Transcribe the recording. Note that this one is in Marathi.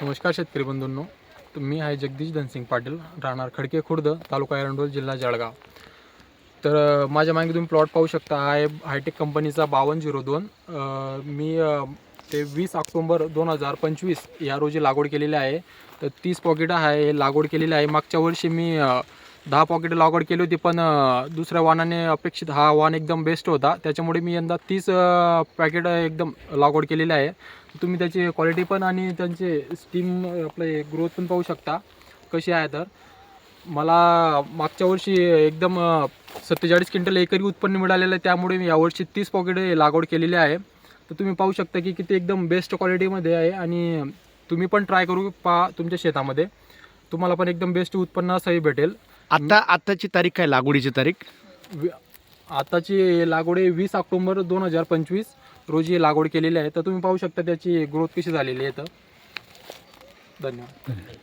नमस्कार शेतकरी बंधूंनो, मी आहे जगदीश धनसिंग पाटील, राहणार खडके खुर्द, तालुका एरंडोल, जिल्हा जळगाव. तर माझ्या मागे तुम्ही प्लॉट पाहू शकता. हा आहे हायटेक कंपनीचा 5202. ते 20 ऑक्टोबर 2025 या रोजी लागवड केलेली आहे. तर 30 पॉकेट आहे लागवड केलेली आहे. मागच्या वर्षी मी 10 पॉकेट लागवड केली होती, पण दुसऱ्या वाणाने अपेक्षित हा वाण एकदम बेस्ट होता. त्याच्यामुळे मी यंदा 30 पॅकेट एकदम लागवड केलेली आहे. तुम्ही त्याची क्वालिटी पण आणि त्यांचे स्टीम आपले ग्रोथ पण पाहू शकता कशी आहे. तर मला मागच्या वर्षी एकदम 47 क्विंटल एकरी उत्पन्न मिळालेलं आहे. त्यामुळे मी यावर्षी 30 पॉकेट लागवड केलेली आहे. तर तुम्ही पाहू शकता की किती एकदम बेस्ट क्वालिटीमध्ये आहे. आणि तुम्ही पण ट्राय करू पहा तुमच्या शेतामध्ये, तुम्हाला पण एकदम बेस्ट उत्पन्न असंही भेटेल. आताची तारीख काय, लागवडीची तारीख? आताची लागवड 20 ऑक्टोबर 2025 रोजी लागवड केलेली आहे. तर तुम्ही पाहू शकता त्याची ग्रोथ कशी झालेली आहे. तर धन्यवाद.